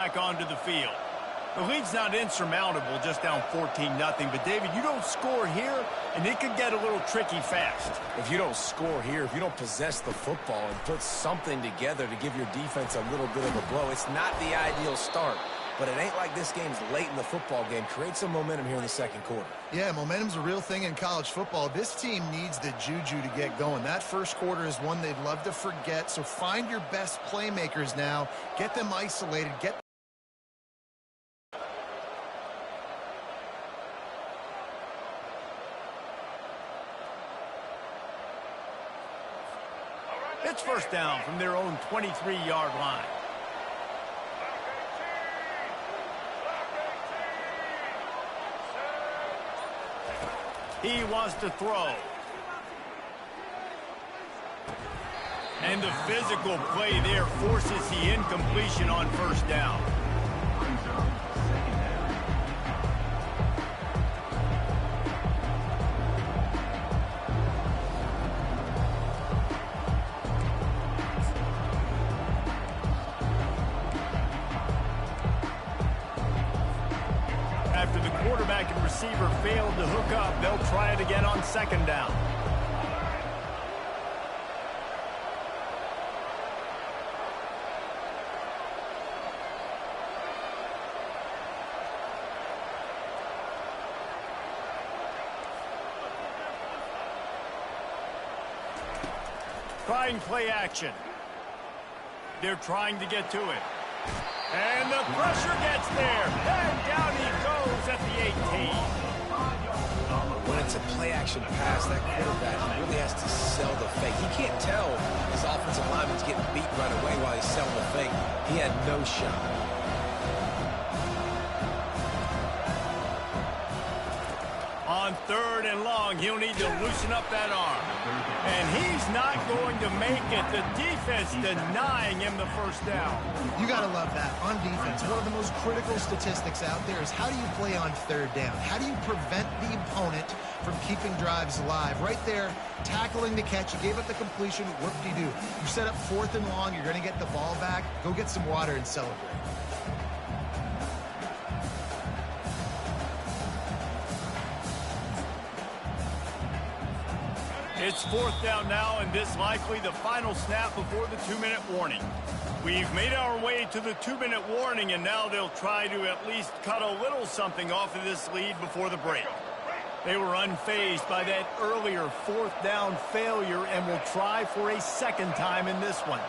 back onto the field. The lead's not insurmountable, just down 14-0. But, David, you don't score here, and it could get a little tricky fast. If you don't score here, if you don't possess the football and put something together to give your defense a little bit of a blow, it's not the ideal start. But it ain't like this game's late in the football game. Create some momentum here in the second quarter. Yeah, momentum's a real thing in college football. This team needs the juju to get going. That first quarter is one they'd love to forget. So find your best playmakers now. Get them isolated. It's first down from their own 23-yard line. He wants to throw. And the physical play there forces the incompletion on first down. After the quarterback and receiver failed to hook up, they'll try it again on second down. Trying play action. They're trying to get to it. And the pressure gets there. And down he goes at the 18. When it's a play-action pass, that quarterback really has to sell the fake. He can't tell his offensive lineman's getting beat right away while he's selling the fake. He had no shot. On third and long, he'll need to loosen up that arm. And he's not going to make it. The defense denying him the first down. You got to love that. On defense, one of the most critical statistics out there is how do you play on third down? How do you prevent the opponent from keeping drives alive? Right there, tackling the catch. You gave up the completion. Whoop-de-doo. You set up fourth and long. You're going to get the ball back. Go get some water and celebrate. It's fourth down now, and this likely the final snap before the 2-minute warning. We've made our way to the 2-minute warning, and now they'll try to at least cut a little something off of this lead before the break. They were unfazed by that earlier fourth down failure and will try for a second time in this one.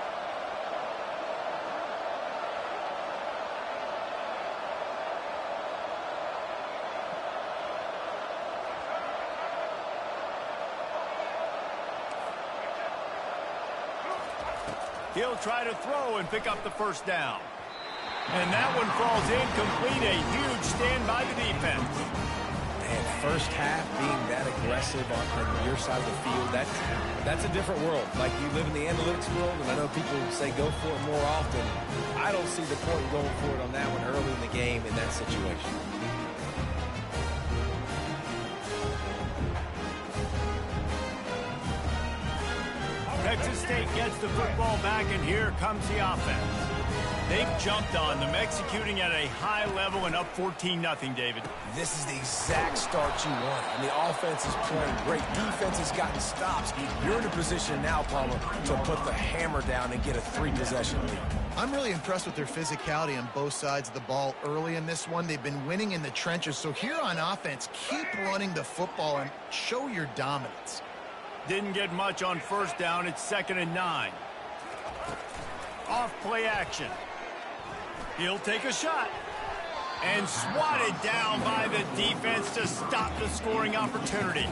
He'll try to throw and pick up the first down. And that one falls incomplete. A huge stand by the defense. And first half being that aggressive on your side of the field, that's a different world. Like, you live in the analytics world, and I know people say go for it more often. I don't see the point in going for it on that one early in the game in that situation. Texas State gets the football back, and here comes the offense. They've jumped on them, executing at a high level and up 14-0, David. This is the exact start you want. And the offense is playing great. Defense has gotten stops. You're in a position now, Palmer, to put the hammer down and get a 3-possession lead. I'm really impressed with their physicality on both sides of the ball early in this one. They've been winning in the trenches. So here on offense, keep running the football and show your dominance. Didn't get much on first down. It's 2nd and 9. Off play action. He'll take a shot. And swatted down by the defense to stop the scoring opportunity.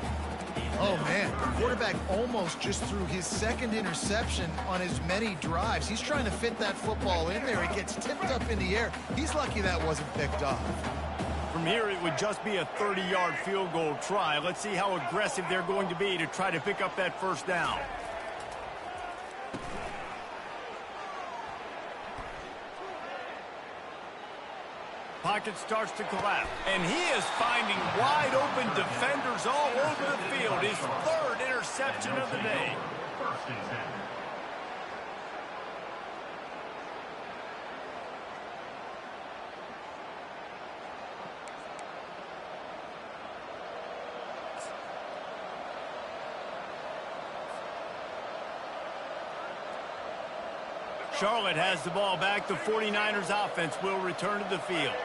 Oh, man. The quarterback almost just threw his second interception on as many drives. He's trying to fit that football in there. It gets tipped up in the air. He's lucky that wasn't picked off. From here, it would just be a 30-yard field goal try. Let's see how aggressive they're going to be to try to pick up that first down. Pocket starts to collapse, and he is finding wide-open defenders all over the field. His third interception of the day. Charlotte has the ball back. The 49ers offense will return to the field.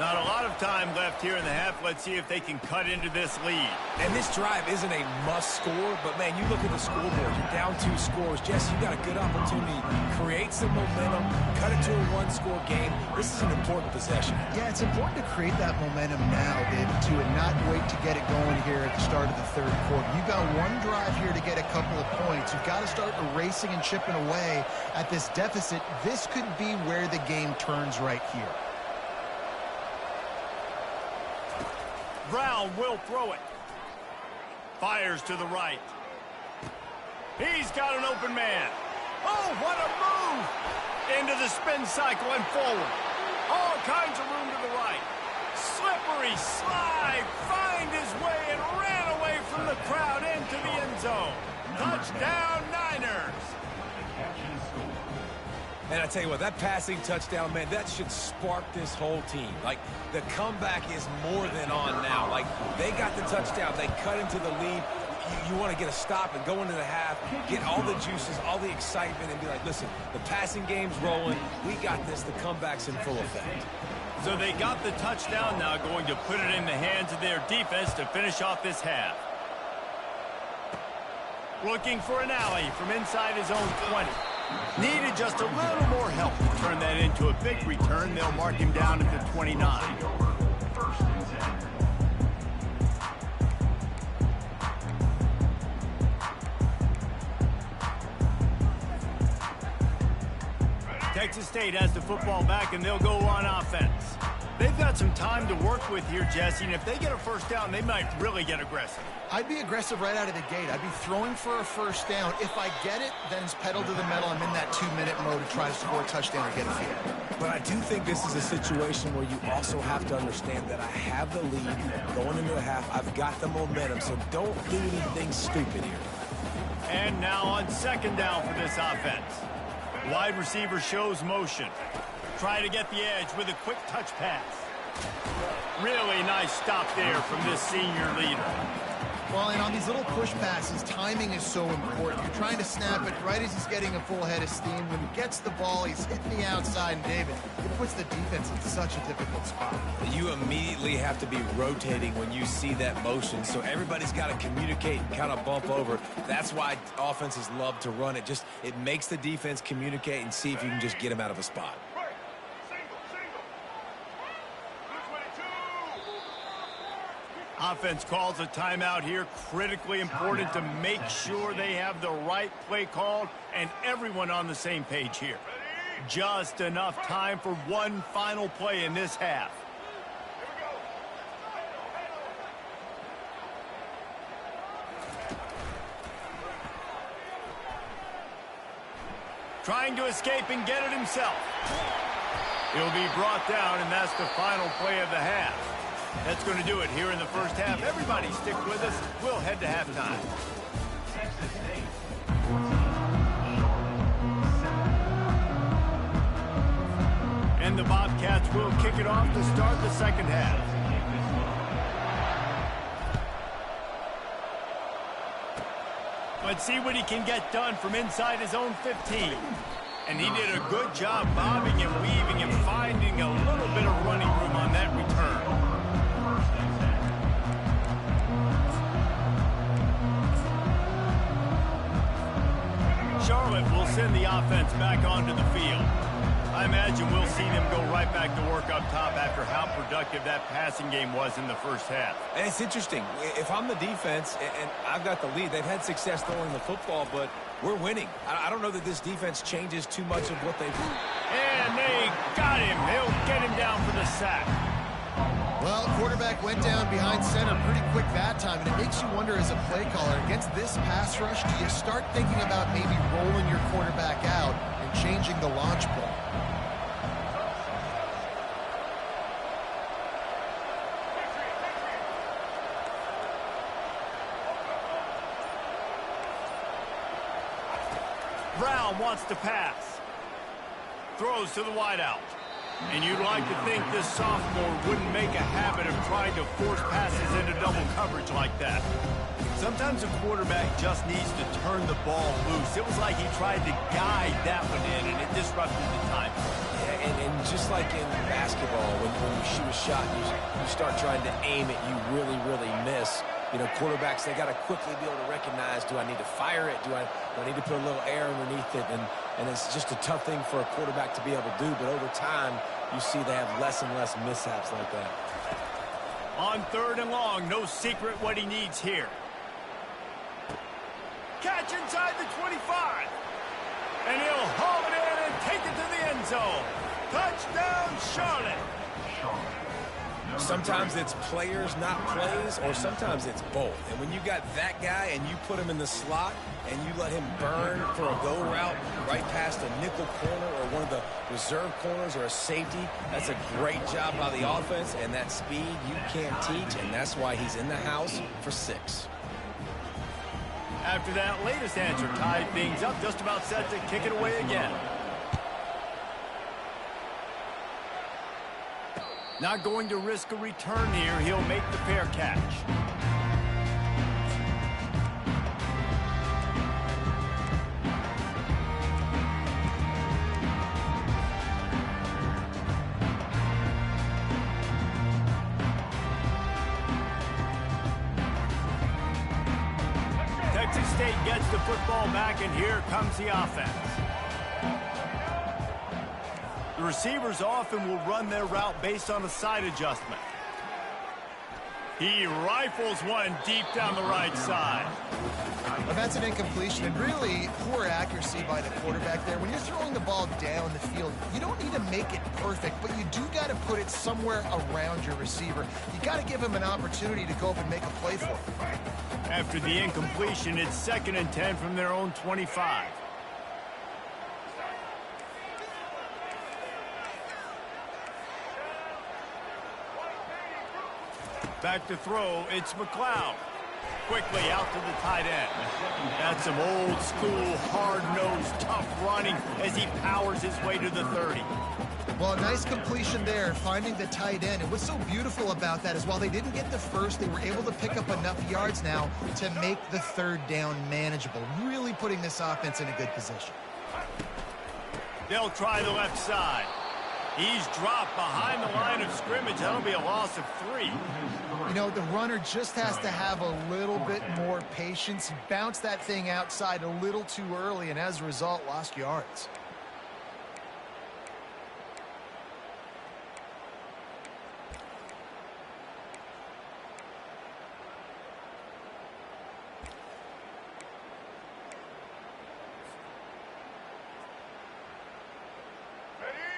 Not a lot of time left here in the half. Let's see if they can cut into this lead. And this drive isn't a must score, but, man, you look at the scoreboard. You're down 2 scores. Jesse, you got a good opportunity. Create some momentum. Cut it to a 1-score game. This is an important possession. Yeah, it's important to create that momentum now, David, too, and not wait to get it going here at the start of the third quarter. You've got one drive here to get a couple of points. You've got to start erasing and chipping away at this deficit. This could be where the game turns right here. Brown will throw it. Fires to the right. He's got an open man. Oh, what a move! Into the spin cycle and forward. All kinds of room to the right. Slippery slide. Find his way and ran away from the crowd into the end zone. Touchdown, Niners. And I tell you what, that passing touchdown, man, that should spark this whole team. Like, the comeback is more than on now. Like, they got the touchdown. They cut into the lead. You want to get a stop and go into the half, get all the juices, all the excitement, and be like, listen, the passing game's rolling. We got this. The comeback's in full effect. So they got the touchdown, now going to put it in the hands of their defense to finish off this half. Looking for an alley from inside his own 20. Needed just a little more help to turn that into a big return. They'll mark him down at the 29. Texas State has the football back, and they'll go on offense. They've got some time to work with here, Jesse, and if they get a first down, they might really get aggressive. I'd be aggressive right out of the gate. I'd be throwing for a first down. If I get it, then it's pedal to the metal. I'm in that 2-minute mode to try to score a touchdown or get a field. But I do think this is a situation where you also have to understand that I have the lead going into the half. I've got the momentum, so don't do anything stupid here. And now on second down for this offense. Wide receiver shows motion. Try to get the edge with a quick touch pass. Really nice stop there from this senior leader. Well, and on these little push passes, timing is so important. You're trying to snap it right as he's getting a full head of steam. When he gets the ball, he's hitting the outside, and David, it puts the defense in such a difficult spot. You immediately have to be rotating when you see that motion, so everybody's got to communicate and kind of bump over. That's why offenses love to run it. It makes the defense communicate and see if you can just get them out of a spot. Offense calls a timeout here. Critically important to make sure they have the right play called and everyone on the same page here. Just enough time for one final play in this half. Trying to escape and get it himself. He'll be brought down, and that's the final play of the half. That's going to do it here in the first half. Everybody stick with us. We'll head to halftime. And the Bobcats will kick it off to start the second half. Let's see what he can get done from inside his own 15. And he did a good job bobbing and weaving and finding a little bit of running room on that return. Charlotte will send the offense back onto the field. I imagine we'll see them go right back to work up top after how productive that passing game was in the first half. And it's interesting. If I'm the defense and I've got the lead, they've had success throwing the football, but we're winning. I don't know that this defense changes too much of what they've done. And they got him. They'll get him down for the sack. Well, quarterback went down behind center pretty quick that time, and it makes you wonder as a play caller, against this pass rush, do you start thinking about maybe rolling your quarterback out and changing the launch point? Brown wants to pass. Throws to the wideout. And you'd like to think this sophomore wouldn't make a habit of trying to force passes into double coverage like that. Sometimes a quarterback just needs to turn the ball loose. It was like he tried to guide that one in, and it disrupted the time. Yeah, and just like in basketball, when you shoot a shot, you start trying to aim it, you really, really miss. You know, quarterbacks, they got to quickly be able to recognize, do I need to fire it? Do I need to put a little air underneath it? And it's just a tough thing for a quarterback to be able to do. But over time, you see they have less and less mishaps like that. On 3rd and long, no secret what he needs here. Catch inside the 25. And he'll haul it in and take it to the end zone. Touchdown, Charlotte. Sometimes it's players, not plays, or sometimes it's both. And when you got that guy and you put him in the slot and you let him burn for a go route right past a nickel corner or one of the reserve corners or a safety, that's a great job by the offense, and that speed you can't teach, and that's why he's in the house for 6. After that latest answer tied things up, just about set to kick it away again. Not going to risk a return here. He'll make the fair catch. Texas State gets the football back, and here comes the offense. The receivers often will run their route based on a side adjustment. He rifles one deep down the right side. Well, that's an incompletion, and really poor accuracy by the quarterback there. When you're throwing the ball down the field, you don't need to make it perfect, but you do got to put it somewhere around your receiver. You got to give him an opportunity to go up and make a play for him. After the incompletion, it's 2nd and 10 from their own 25. Back to throw, it's McLeod. Quickly out to the tight end. That's some old school, hard-nosed, tough running as he powers his way to the 30. Well, a nice completion there, finding the tight end. And what's so beautiful about that is while they didn't get the first, they were able to pick up enough yards now to make the 3rd down manageable, really putting this offense in a good position. They'll try the left side. He's dropped behind the line of scrimmage. That'll be a loss of 3. You know, the runner just has to have a little bit more patience. He bounced that thing outside a little too early, and as a result, lost yards.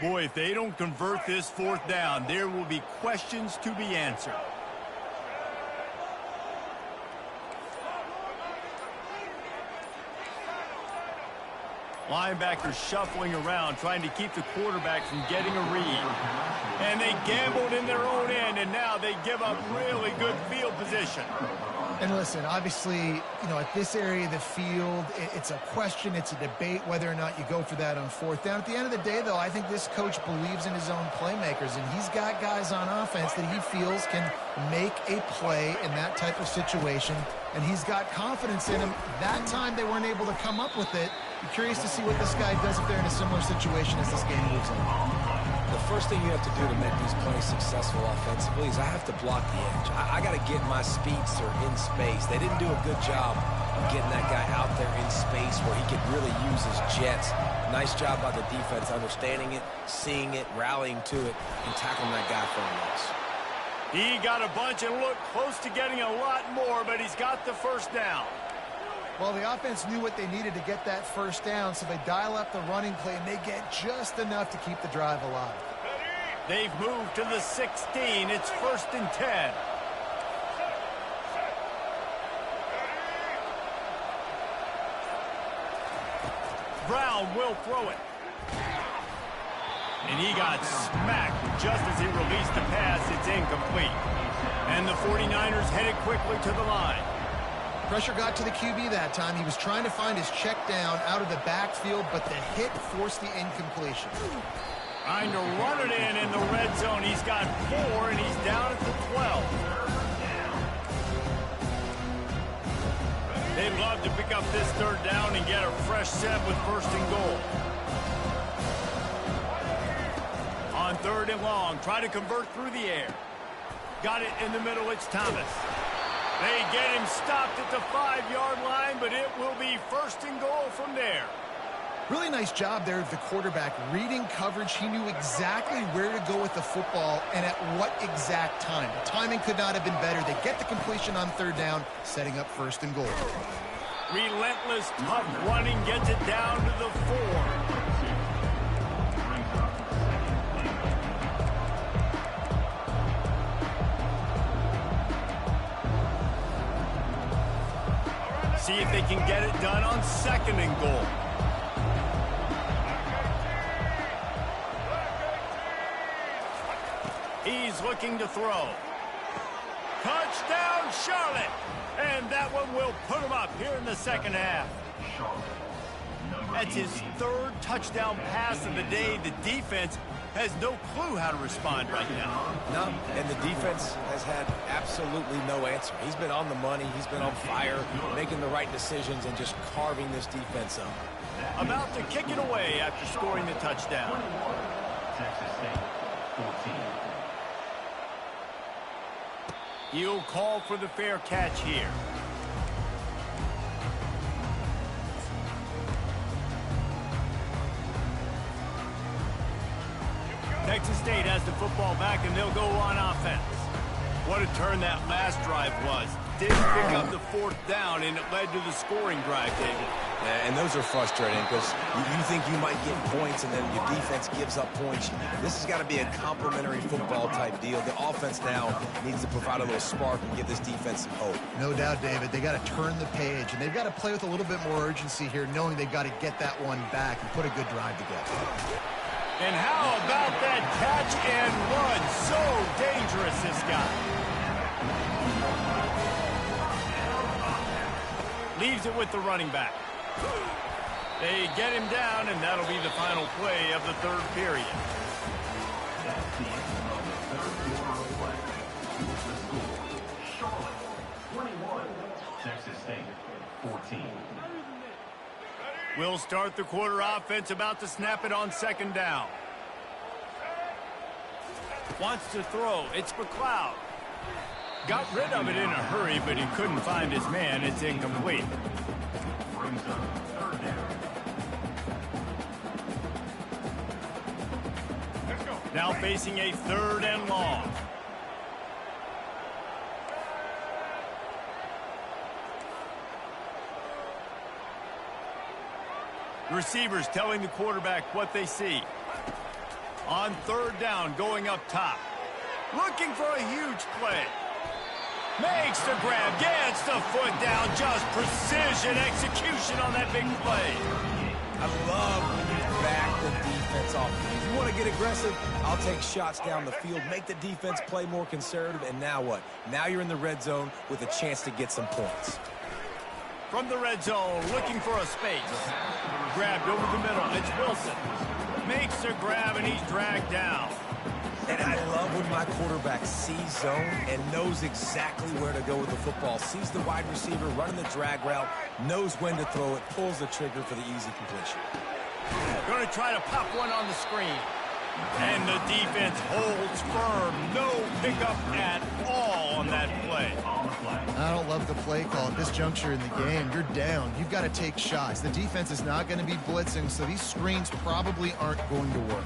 Boy, if they don't convert this 4th down, there will be questions to be answered. Linebackers shuffling around, trying to keep the quarterback from getting a read. And they gambled in their own end, and now they give up really good field position. And listen, obviously, you know, at this area of the field, it's a question, it's a debate whether or not you go for that on 4th down. At the end of the day, though, I think this coach believes in his own playmakers, and he's got guys on offense that he feels can make a play in that type of situation, and he's got confidence in him. That time they weren't able to come up with it. Be curious to see what this guy does if they're in a similar situation as this game moves on. The first thing you have to do to make these plays successful offensively is I have to block the edge. I got to get my speedster in space. They didn't do a good job of getting that guy out there in space where he could really use his jets. Nice job by the defense understanding it, seeing it, rallying to it, and tackling that guy for a loss. He got a bunch and looked close to getting a lot more, but he's got the 1st down. Well, the offense knew what they needed to get that 1st down, so they dial up the running play, and they get just enough to keep the drive alive. They've moved to the 16. It's 1st and 10. Brown will throw it. And he got smacked just as he released the pass. It's incomplete. And the 49ers headed quickly to the line. Pressure got to the QB that time. He was trying to find his check down out of the backfield, but the hit forced the incompletion. Trying to run it in the red zone. He's got 4, and he's down at the 12. They'd love to pick up this third down and get a fresh set with first and goal. On 3rd and long, try to convert through the air. Got it in the middle, it's Thomas. They get him stopped at the 5-yard line, but it will be first and goal from there. Really nice job there of the quarterback reading coverage. He knew exactly where to go with the football and at what exact time. The timing could not have been better. They get the completion on 3rd down, setting up first and goal. Relentless, tough running gets it down to the 4. See if they can get it done on 2nd and goal. He's looking to throw. Touchdown, Charlotte! And that one will put him up here in the 2nd half. That's his 3rd touchdown pass of the day. The defense has no clue how to respond right now. No, and the defense has had absolutely no answer. He's been on the money. He's been on fire, making the right decisions and just carving this defense up. About to kick it away after scoring the touchdown. Texas State, 14. He'll call for the fair catch here. Texas State has the football back, and they'll go on offense. What a turn that last drive was. Didn't pick up the 4th down, and it led to the scoring drive, David. Yeah, and those are frustrating because you think you might get points, and then your defense gives up points. This has got to be a complementary football-type deal. The offense now needs to provide a little spark and give this defense some hope. No doubt, David. They got to turn the page, and they've got to play with a little bit more urgency here, knowing they've got to get that one back and put a good drive together. And how about that catch and run? So dangerous, this guy. Leaves it with the running back. They get him down, and that'll be the final play of the 3rd period. That's the end of the 3rd quarter of play. The score, Charlotte, 21. Texas State, 14. We'll start the quarter offense, about to snap it on 2nd down. Wants to throw. It's McLeod. Got rid of it in a hurry, but he couldn't find his man. It's incomplete. Brings up 3rd down. Now facing a 3rd and long. The receivers telling the quarterback what they see. On 3rd down, going up top. Looking for a huge play. Makes the grab, gets the foot down. Just precision execution on that big play. I love when you back the defense off. If you want to get aggressive, I'll take shots down the field, make the defense play more conservative, and now what? Now you're in the red zone with a chance to get some points. From the red zone, looking for a space. Grabbed over the middle. It's Wilson. Makes the grab, and he's dragged down. And I love when my quarterback sees zone and knows exactly where to go with the football. Sees the wide receiver running the drag route, knows when to throw it, pulls the trigger for the easy completion. Going to try to pop one on the screen. And the defense holds firm. No pickup at all on that play. I don't love the play call at this juncture in the game. You're down. You've got to take shots. The defense is not going to be blitzing, so these screens probably aren't going to work.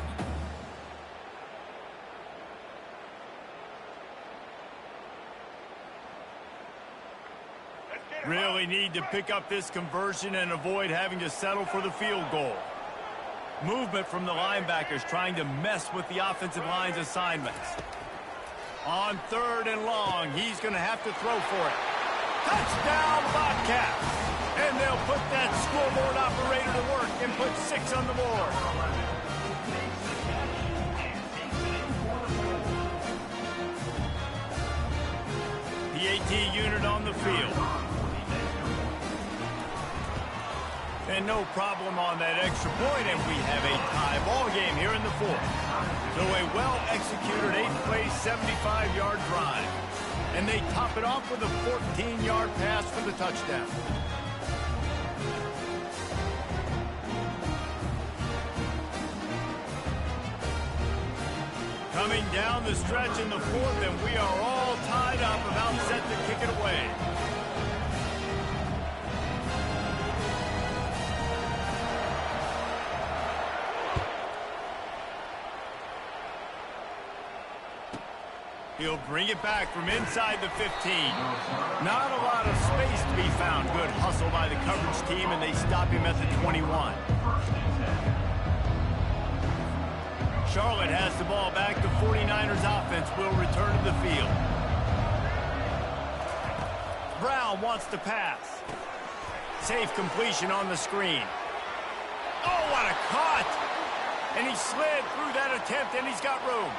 Really need to pick up this conversion and avoid having to settle for the field goal. Movement from the linebackers trying to mess with the offensive line's assignments. On 3rd and long, he's going to have to throw for it. Touchdown, Bobcats! And they'll put that scoreboard operator to work and put 6 on the board. The AT unit on the field. And no problem on that extra point, and we have a tie ball game here in the fourth. So a well-executed 8-play, 75-yard drive. And they top it off with a 14-yard pass for the touchdown. Coming down the stretch in the fourth, and we are all tied up, about set to kick it away. He'll bring it back from inside the 15. Not a lot of space to be found. Good hustle by the coverage team, and they stop him at the 21. Charlotte has the ball back. The 49ers offense will return to the field. Brown wants to pass. Safe completion on the screen. Oh, what a cut! And he slid through that attempt, and he's got room.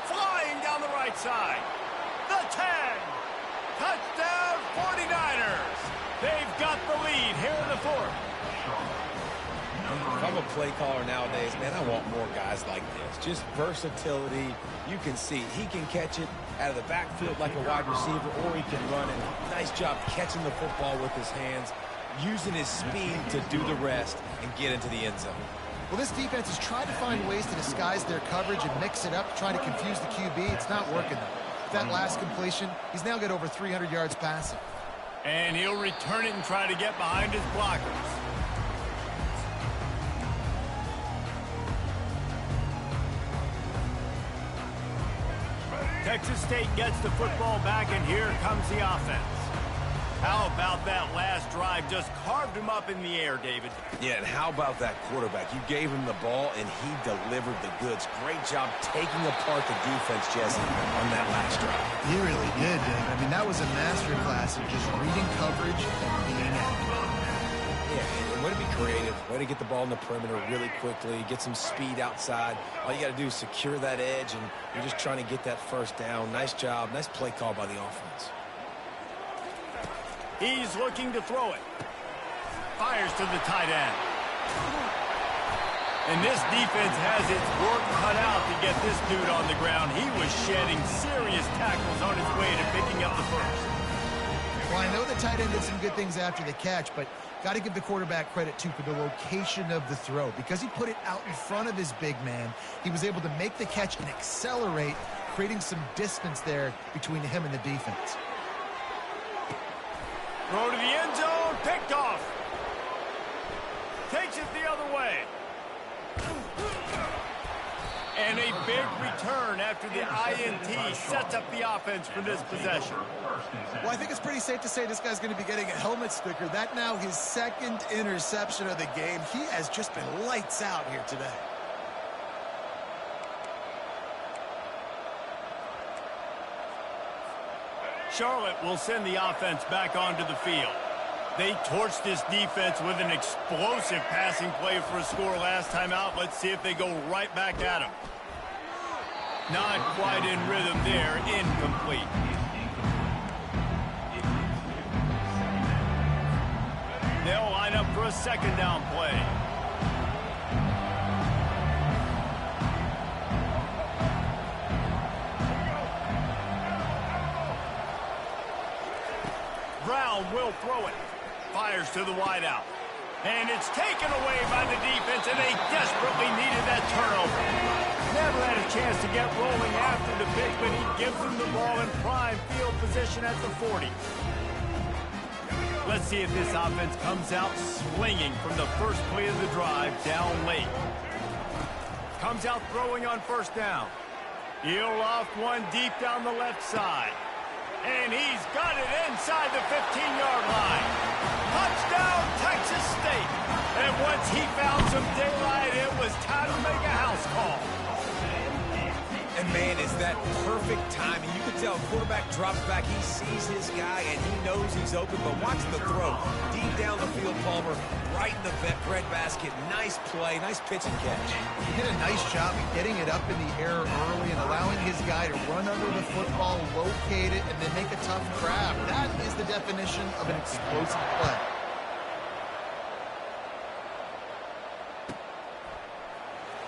Flying down the right side. The 10. Touchdown 49ers. They've got the lead here in the fourth. If I'm a play caller nowadays, man, I want more guys like this. Just versatility. You can see he can catch it out of the backfield like a wide receiver, or he can run it. Nice job catching the football with his hands, using his speed to do the rest and get into the end zone. Well, this defense has tried to find ways to disguise their coverage and mix it up, trying to confuse the QB. It's not working, though. That last completion, he's now got over 300 yards passing. And he'll return it and try to get behind his blockers. Texas State gets the football back, and here comes the offense. How about that last drive? Just carved him up in the air, David. Yeah, and how about that quarterback? You gave him the ball, and he delivered the goods. Great job taking apart the defense, Jesse, on that last drive. He really did, Dave. I mean, that was a masterclass of just reading coverage and being accurate. Yeah, and way to be creative. Way to get the ball in the perimeter really quickly, get some speed outside. All you got to do is secure that edge, and you're just trying to get that first down. Nice job. Nice play call by the offense. He's looking to throw it. Fires to the tight end. And this defense has its work cut out to get this dude on the ground. He was shedding serious tackles on his way to picking up the first. Well, I know the tight end did some good things after the catch, but got to give the quarterback credit, too, for the location of the throw. Because he put it out in front of his big man, he was able to make the catch and accelerate, creating some distance there between him and the defense. Throw to the end zone, picked off. Takes it the other way. And a big return after the INT sets up the offense for this possession. Well, I think it's pretty safe to say this guy's going to be getting a helmet sticker. That now his second interception of the game. He has just been lights out here today. Charlotte will send the offense back onto the field. They torched this defense with an explosive passing play for a score last time out. Let's see if they go right back at him. Not quite in rhythm there. Incomplete. They'll line up for a second down play. Brown will throw it. Fires to the wideout. And it's taken away by the defense, and they desperately needed that turnover. Never had a chance to get rolling after the pick, but he gives them the ball in prime field position at the 40. Let's see if this offense comes out swinging from the first play of the drive down late. Comes out throwing on first down. He'll loft one deep down the left side. And he's got it inside the 15-yard line. Touchdown, Texas State. And once he found some daylight, it was time to make a house call. And, man, is that perfect timing. You can tell quarterback drops back. He sees his guy, and he knows he's open. But watch the throw. Deep down the field, Palmer, right in the bread basket. Nice play, nice pitch and catch. He did a nice job of getting it up in the air early and allowing his guy to run under the football, locate it, and then make a tough grab. That is the definition of an explosive play.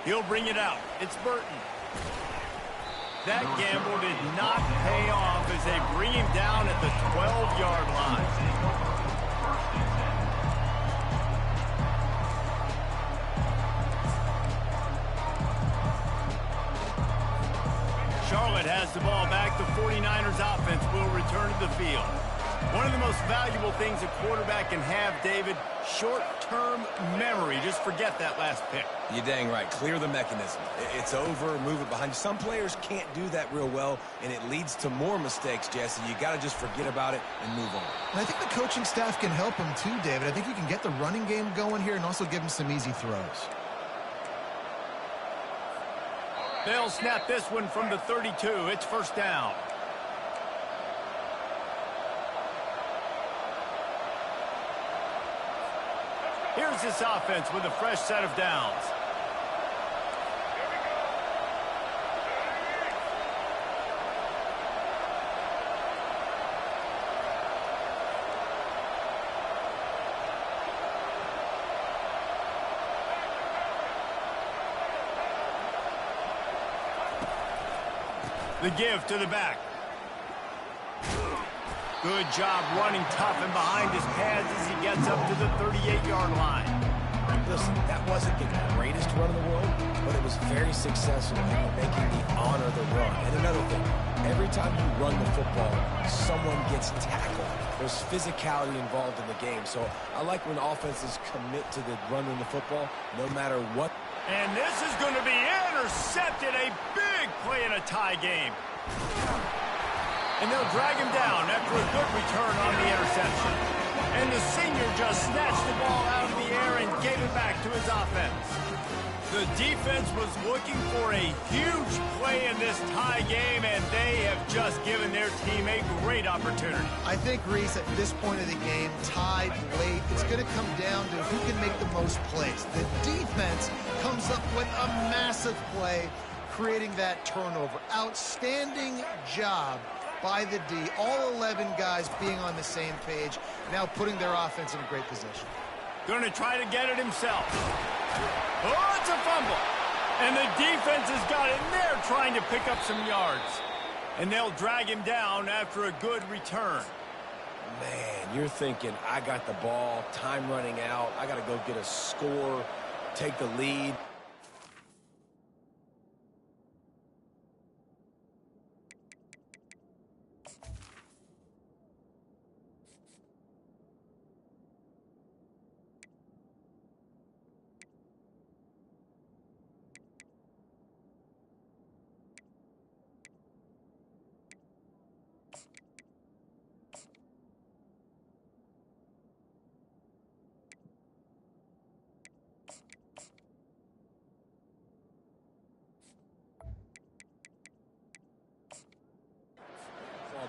He'll bring it out. It's Burton. That gamble did not pay off as they bring him down at the 12-yard line. Charlotte has the ball back. The 49ers offense will return to the field. One of the most valuable things a quarterback can have, David, short-term memory. Just forget that last pick. You're dang right. Clear the mechanism. It's over, move it behind you. Some players can't do that real well, and it leads to more mistakes, Jesse. You got to just forget about it and move on. And I think the coaching staff can help him too, David. I think you can get the running game going here and also give him some easy throws. They'll snap this one from the 32. It's first down. Here's this offense with a fresh set of downs. The give to the back. Good job running tough and behind his pads as he gets up to the 38-yard line. Listen, that wasn't the greatest run in the world, but it was very successful in making the honor the run. And another thing, every time you run the football, someone gets tackled. There's physicality involved in the game. So I like when offenses commit to the run in the football, no matter what. And this is going to be intercepted. A big play in a tie game. And they'll drag him down after a good return on the interception. And the senior just snatched the ball out of the air and gave it back to his offense. The defense was looking for a huge play in this tie game, and they have just given their team a great opportunity. I think, Reese, at this point of the game, tied late, it's going to come down to who can make the most plays. The defense comes up with a massive play, creating that turnover. Outstanding job by the D. All 11 guys being on the same page, now putting their offense in a great position. Going to try to get it himself. Oh, it's a fumble. And the defense has got it, and they're trying to pick up some yards. And they'll drag him down after a good return. Man, you're thinking, I got the ball, time running out, I got to go get a score, take the lead.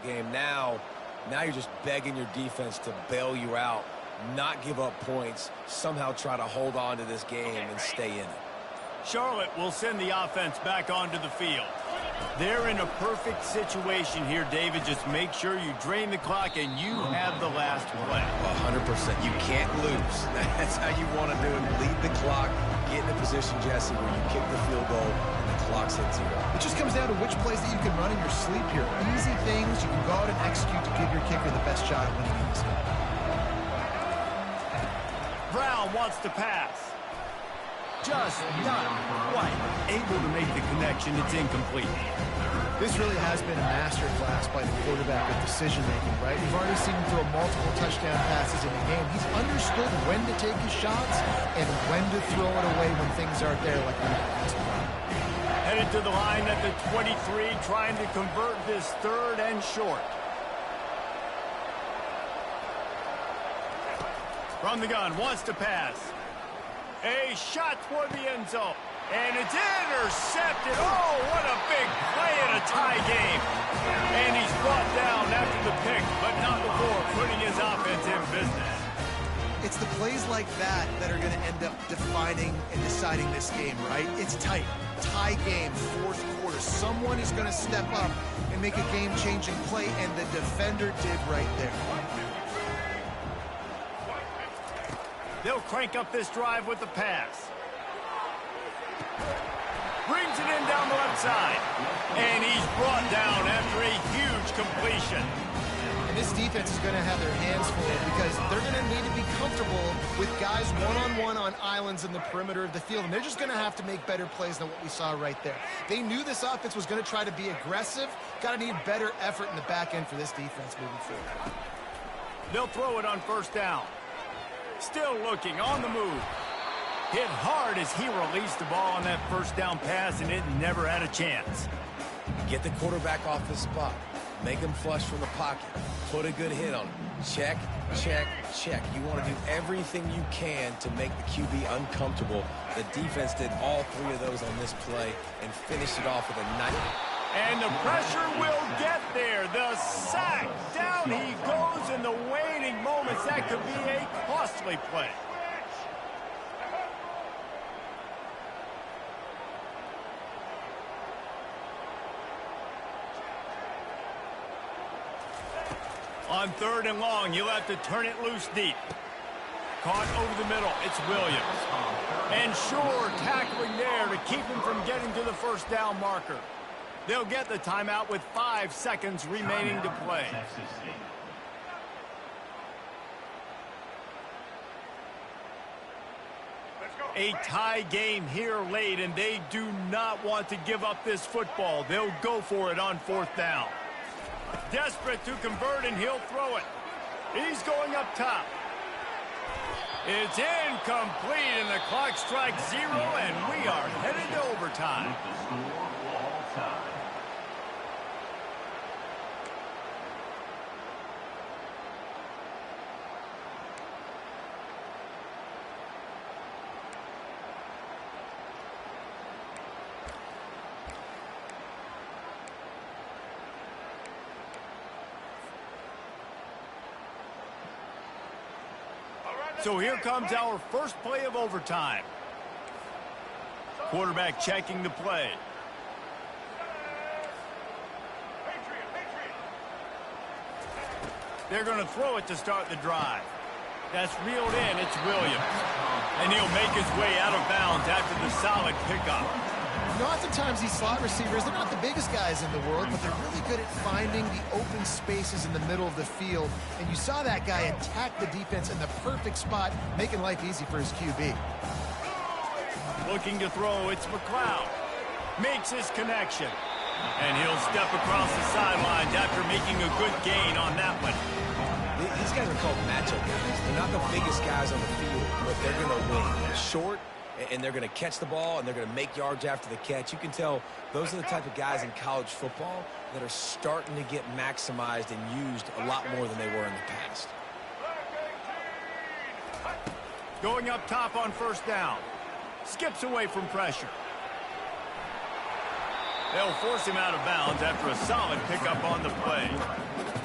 Game now you're just begging your defense to bail you out, not give up points, somehow try to hold on to this game and stay in it. Charlotte will send the offense back onto the field. They're in a perfect situation here, David. Just make sure you drain the clock and you have the last play. 100%. You can't lose. That's how you want to do it. Lead the clock, get in a position, Jesse, where you kick the field goal and the clock's at 0. It just comes down to which plays that you can run in your sleep here. Easy things you can go out and execute to give your kicker the best shot at winning this game. Brown wants to pass. Just not quite able to make the connection. It's incomplete. This really has been a masterclass by the quarterback with decision-making, right? We've already seen him throw multiple touchdown passes in the game. He's understood when to take his shots and when to throw it away when things aren't there, like we last time. Headed to the line at the 23, trying to convert this third and short. From the gun, wants to pass. A shot toward the end zone. And it's intercepted. Oh, what a big play in a tie game. And he's brought down after the pick, but not before putting his offense in business. It's the plays like that that are going to end up defining and deciding this game, right? It's tight. Tie game, fourth quarter. Someone is going to step up and make a game-changing play, and the defender did right there. They'll crank up this drive with the pass. Brings it in down the left side. And he's brought down after a huge completion. And this defense is going to have their hands full because they're going to need to be comfortable with guys one-on-one on islands in the perimeter of the field. And they're just going to have to make better plays than what we saw right there. They knew this offense was going to try to be aggressive. Got to need better effort in the back end for this defense moving forward. They'll throw it on first down. Still looking on the move. Hit hard as he released the ball on that first down pass, and it never had a chance. Get the quarterback off the spot. Make him flush from the pocket. Put a good hit on him. Check, check, check. You want to do everything you can to make the QB uncomfortable. The defense did all three of those on this play and finished it off with a nice... And the pressure will get there. The sack. Down he goes in the waning moments. That could be a costly play. On 3rd and long, you'll have to turn it loose deep. Caught over the middle. It's Williams. And Shore tackling there to keep him from getting to the first down marker. They'll get the timeout with 5 seconds remaining to play. A tie game here late, and they do not want to give up this football. They'll go for it on 4th down. Desperate to convert, and he'll throw it. He's going up top. It's incomplete, and the clock strikes 0, and we are headed to overtime. So here comes our first play of overtime. Quarterback checking the play. They're going to throw it to start the drive. That's reeled in. It's Williams. And he'll make his way out of bounds after the solid pickup. You know, oftentimes these slot receivers, they're not the biggest guys in the world, but they're really good at finding the open spaces in the middle of the field. And you saw that guy attack the defense in the perfect spot, making life easy for his QB. Looking to throw, it's McLeod. Makes his connection. And he'll step across the sidelines after making a good gain on that one. These guys are called matchup guys. They're not the biggest guys on the field, but they're going to win. They're short, and they're going to catch the ball, and they're going to make yards after the catch. You can tell those are the type of guys in college football that are starting to get maximized and used a lot more than they were in the past. Going up top on first down. Skips away from pressure. They'll force him out of bounds after a solid pickup on the play.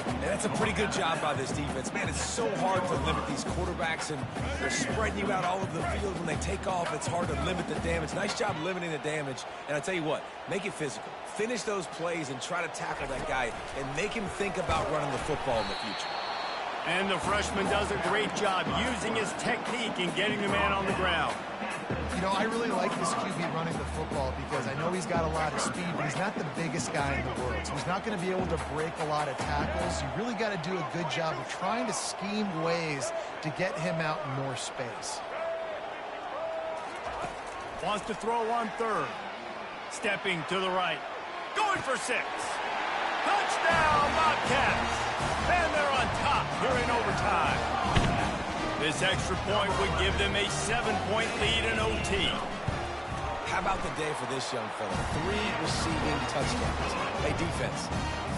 And that's a pretty good job by this defense. Man, it's so hard to limit these quarterbacks, and they're spreading you out all over the field. When they take off, it's hard to limit the damage. Nice job limiting the damage. And I tell you what, make it physical. Finish those plays and try to tackle that guy and make him think about running the football in the future. And the freshman does a great job using his technique and getting the man on the ground. You know, I really like this QB running the football because I know he's got a lot of speed, but he's not the biggest guy in the world. So he's not going to be able to break a lot of tackles. You really got to do a good job of trying to scheme ways to get him out in more space. Wants to throw on 3rd. Stepping to the right. Going for 6. Touchdown, Bobcats! And they're on top here in overtime. This extra point would give them a 7-point lead in OT. How about the day for this young fella? 3 receiving touchdowns. Hey, defense,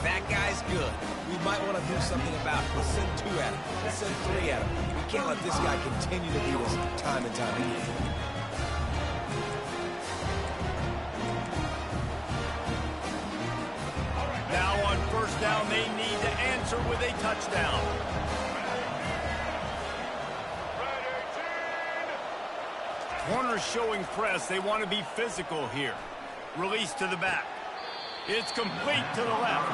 that guy's good. We might want to do something about it. Let's send 2 at him. Let's send 3 at him. We can't let this guy continue to beat us time and time again. Now on first down, they need to answer with a touchdown. Corners showing press. They want to be physical here. Release to the back. It's complete to the left.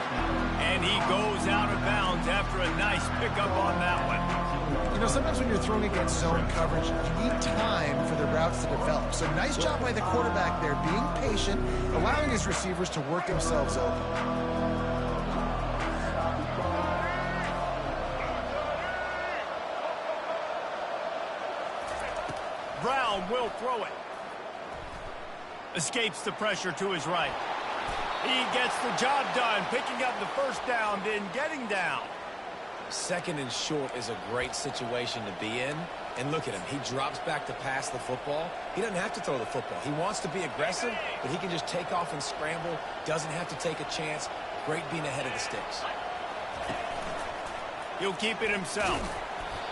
And he goes out of bounds after a nice pickup on that one. You know, sometimes when you're throwing against zone coverage, you need time for the routes to develop. So nice job by the quarterback there, being patient, allowing his receivers to work themselves open. Brown will throw it. Escapes the pressure to his right. He gets the job done, picking up the first down, then getting down. Second and short is a great situation to be in. And look at him. He drops back to pass the football. He doesn't have to throw the football. He wants to be aggressive, but he can just take off and scramble. Doesn't have to take a chance. Great being ahead of the sticks. He'll keep it himself.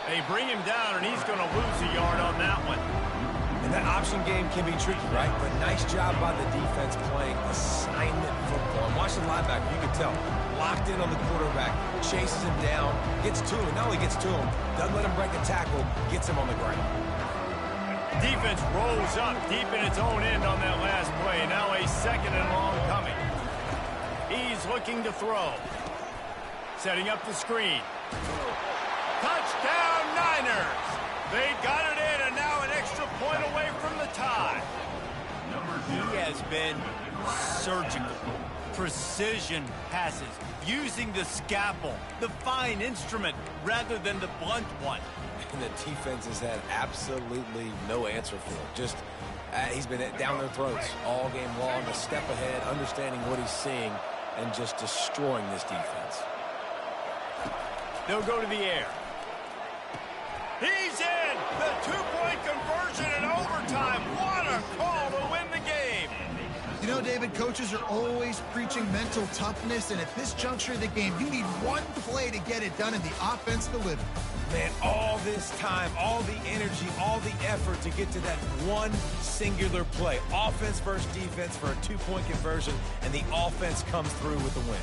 They bring him down, and he's going to lose a yard on that one. And that option game can be tricky, right? But nice job by the defense playing assignment football. And watch the linebacker, you can tell. Locked in on the quarterback, chases him down, gets to him. Not only gets to him, doesn't let him break a tackle, gets him on the ground. Defense rolls up deep in its own end on that last play. Now a second and long coming. He's looking to throw. Setting up the screen. Touchdown, Niners! They got it in, and now an extra point away from the tie. He has been surgical. Precision passes, using the scalpel, the fine instrument, rather than the blunt one. And the defense has had absolutely no answer for him. Just, he's been down their throats all game long, a step ahead, understanding what he's seeing, and just destroying this defense. They'll go to the air. He's in! The two-point conversion in overtime. What a call to win the game! You know, David, coaches are always preaching mental toughness, and at this juncture of the game, you need one play to get it done, and the offense delivered. Man, all this time, all the energy, all the effort to get to that one singular play. Offense versus defense for a two-point conversion, and the offense comes through with the win.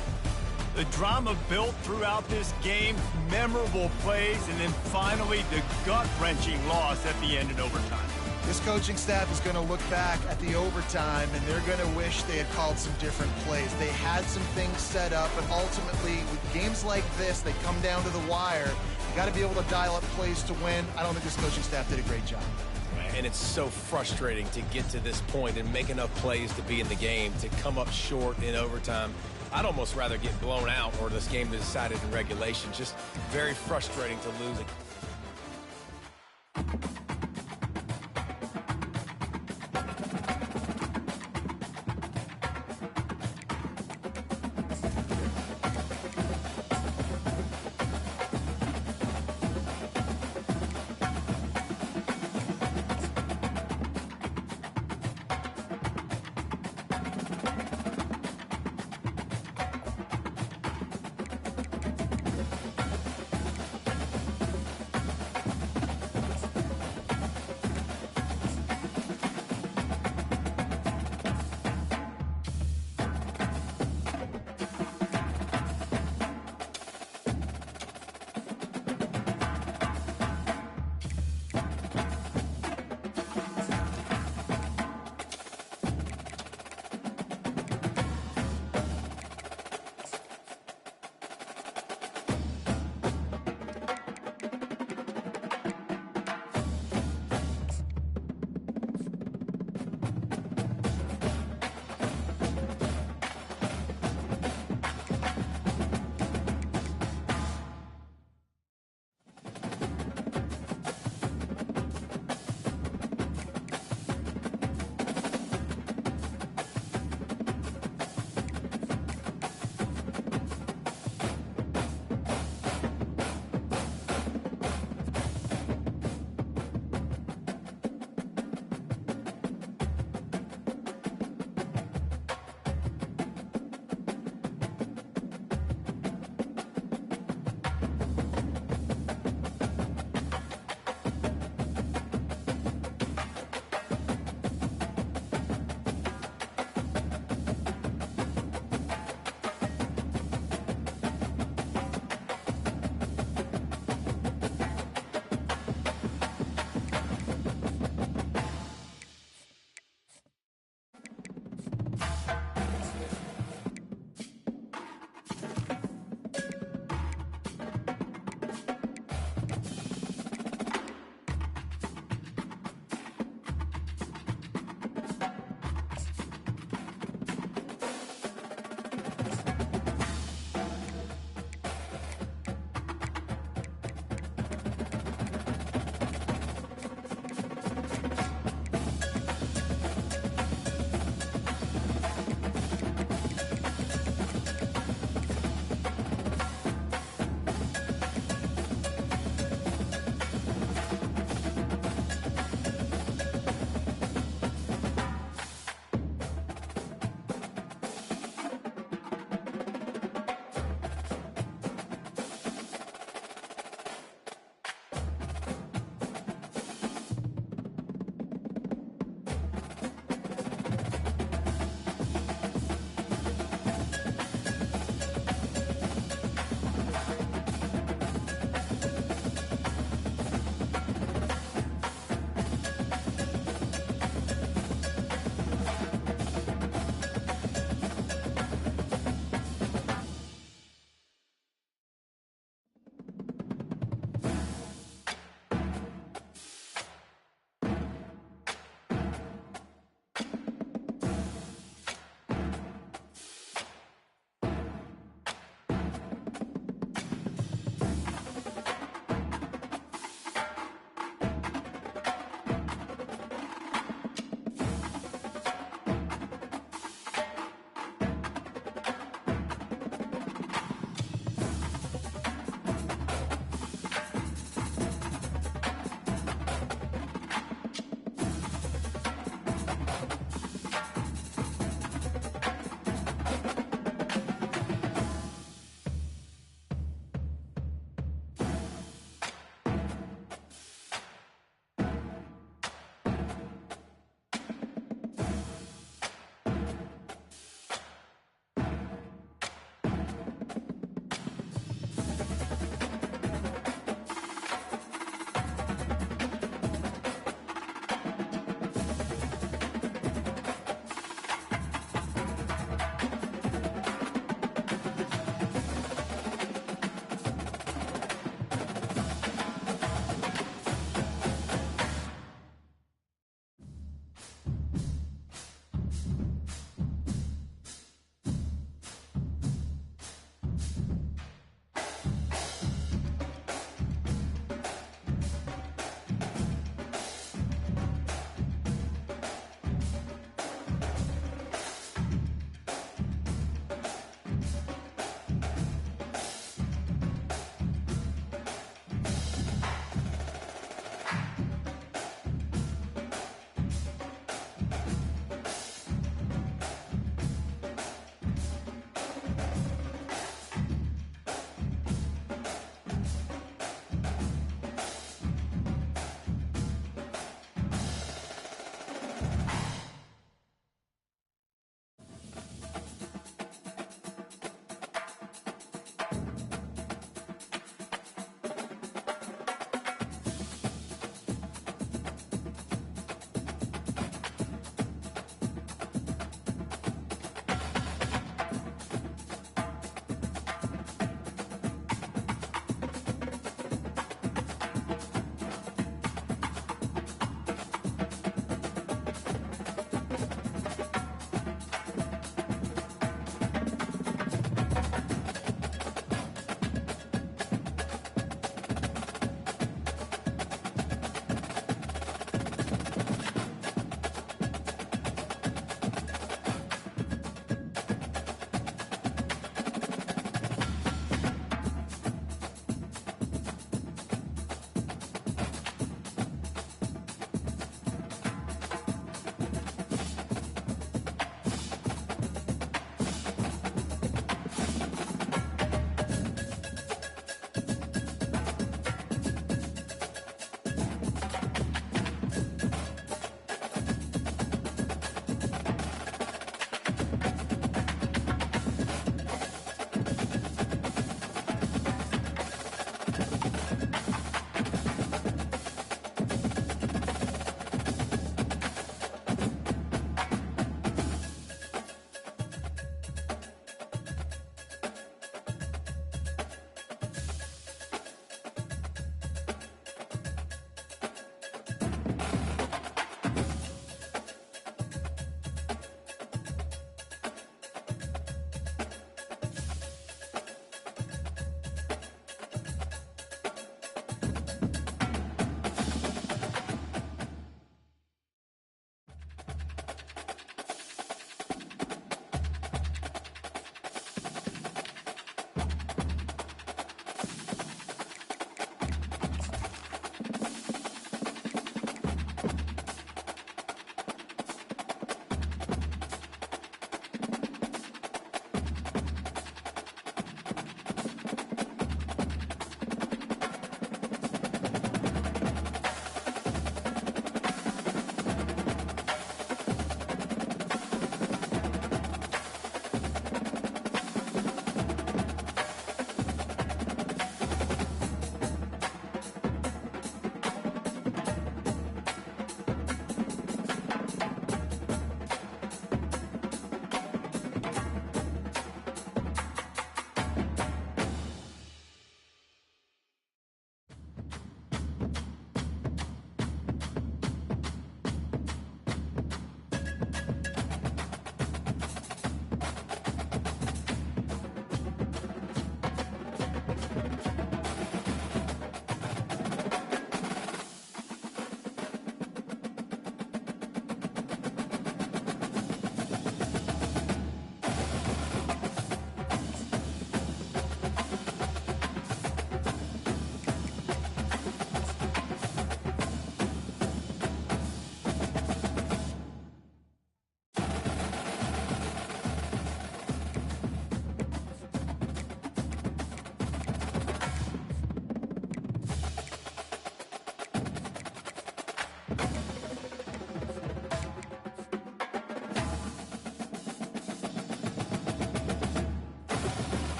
The drama built throughout this game, memorable plays, and then finally the gut-wrenching loss at the end in overtime. This coaching staff is going to look back at the overtime, and they're going to wish they had called some different plays. They had some things set up, but ultimately, with games like this, they come down to the wire. You got to be able to dial up plays to win. I don't think this coaching staff did a great job. And it's so frustrating to get to this point and make enough plays to be in the game, to come up short in overtime. I'd almost rather get blown out or this game is decided in regulation. Just very frustrating to lose it.